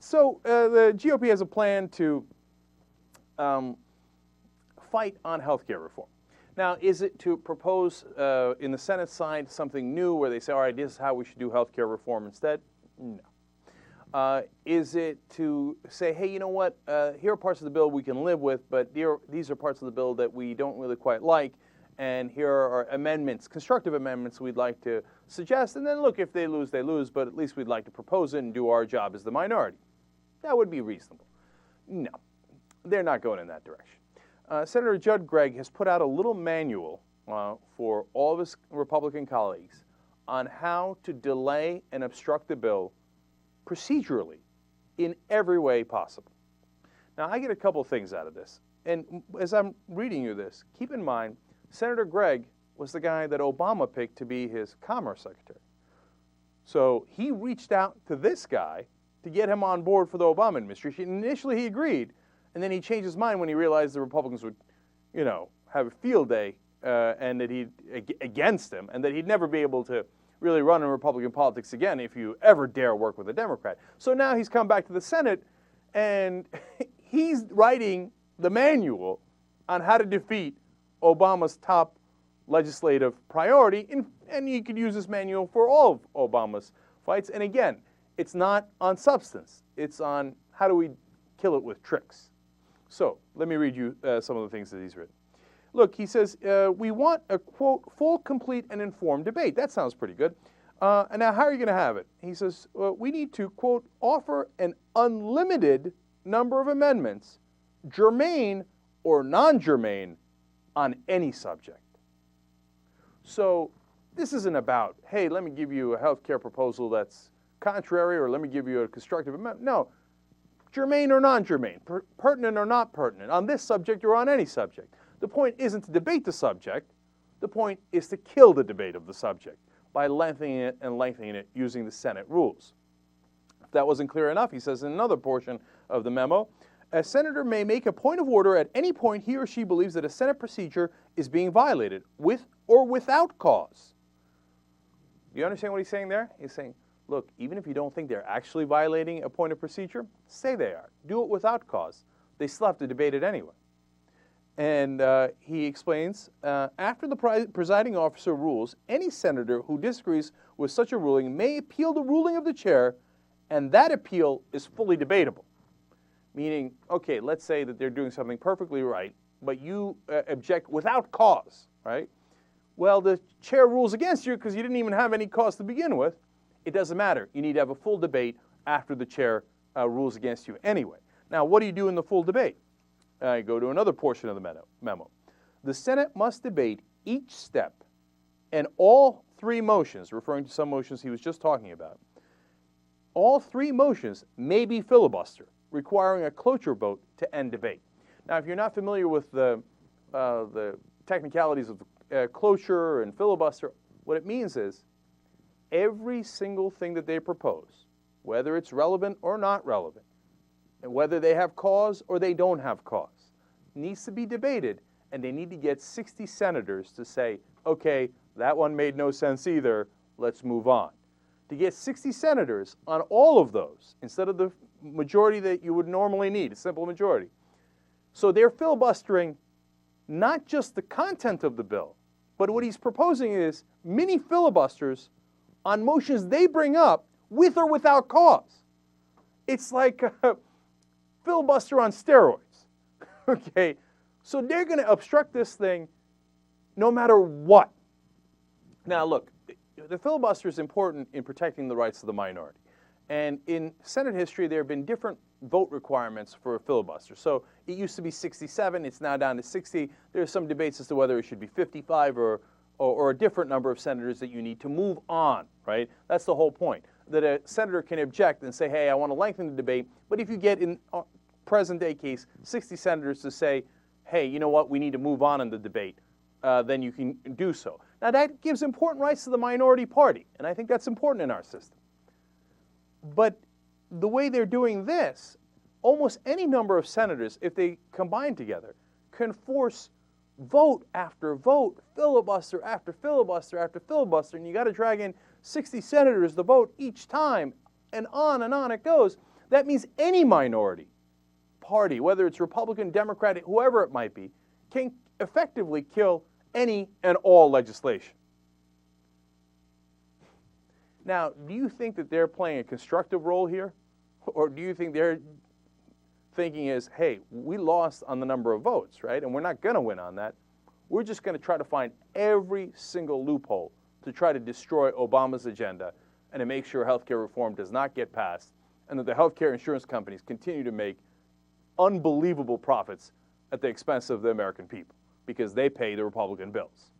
So the GOP has a plan to fight on health care reform. Now, is it to propose in the Senate side something new where they say, all right, this is how we should do health care reform instead? No. Is it to say, hey, you know what, here are parts of the bill we can live with, but these are parts of the bill that we don't really quite like, and here are amendments, constructive amendments we'd like to suggest, and then look, if they lose, but at least we'd like to propose it and do our job as the minority. That would be reasonable. No, they're not going in that direction. Senator Judd Gregg has put out a little manual for all of his Republican colleagues on how to delay and obstruct the bill procedurally in every way possible. Now, I get a couple things out of this. And as I'm reading you this, keep in mind, Senator Gregg was the guy that Obama picked to be his Commerce Secretary. So he reached out to this guy to get him on board for the Obama administration. Initially, he agreed, and then he changed his mind when he realized the Republicans would, you know, have a field day and that he'd against him, and that he'd never be able to really run in Republican politics again if you ever dare work with a Democrat. So now he's come back to the Senate, and he's writing the manual on how to defeat Obama's top legislative priority, and you could use this manual for all of Obama's fights. And again, it's not on substance. It's on how do we kill it with tricks. So let me read you some of the things that he's written. Look, he says, we want a, quote, full, complete, and informed debate. That sounds pretty good. And now, how are you going to have it? He says, we need to, quote, offer an unlimited number of amendments, germane or non-germane, on any subject. So this isn't about, hey, let me give you a health care proposal that's contrary, or let me give you a constructive amendment. No, germane or non-germane, pertinent or not pertinent, on this subject or on any subject. The point isn't to debate the subject. The point is to kill the debate of the subject by lengthening it and lengthening it using the Senate rules. If that wasn't clear enough, he says in another portion of the memo, a senator may make a point of order at any point he or she believes that a Senate procedure is being violated, with or without cause. Do you understand what he's saying there? He's saying, look, even if you don't think they're actually violating a point of procedure, say they are. Do it without cause. They still have to debate it anyway. And he explains, after the presiding officer rules, any senator who disagrees with such a ruling may appeal the ruling of the chair, and that appeal is fully debatable. Meaning, okay, let's say that they're doing something perfectly right, but you object without cause, right? Well, the chair rules against you because you didn't even have any cause to begin with. It doesn't matter. You need to have a full debate after the chair rules against you anyway. Now, what do you do in the full debate? I go to another portion of the memo. The Senate must debate each step and all three motions, referring to some motions he was just talking about. All three motions may be filibuster, requiring a cloture vote to end debate. Now, if you're not familiar with the technicalities of cloture and filibuster, what it means is every single thing that they propose, whether it's relevant or not relevant, and whether they have cause or they don't have cause, needs to be debated, and they need to get 60 senators to say, okay, that one made no sense either, let's move on. To get 60 senators on all of those, instead of the majority that you would normally need, a simple majority. So they're filibustering not just the content of the bill, but what he's proposing is mini filibusters on motions they bring up with or without cause. It's like a filibuster on steroids. Okay, so they're going to obstruct this thing no matter what. Now, look, the filibuster is important in protecting the rights of the minority. And in Senate history, there have been different vote requirements for a filibuster. So it used to be 67, it's now down to 60. There's some debates as to whether it should be 55 or a different number of senators that you need to move on, right? That's the whole point, that a senator can object and say, hey, I want to lengthen the debate, but if you get, in present-day case, 60 senators to say, hey, you know what, we need to move on in the debate, then you can do so. Now, that gives important rights to the minority party, and I think that's important in our system. But the way they're doing this, almost any number of senators, if they combine together, can force vote after vote, filibuster after filibuster after filibuster, and you got to drag in 60 senators to vote each time, and on it goes. That means any minority party, whether it's Republican, Democratic, whoever it might be, can effectively kill any and all legislation. Now, do you think that they're playing a constructive role here? Or do you think their thinking is, hey, we lost on the number of votes, right? And we're not going to win on that. We're just going to try to find every single loophole to try to destroy Obama's agenda and to make sure health care reform does not get passed and that the health care insurance companies continue to make unbelievable profits at the expense of the American people because they pay the Republican bills.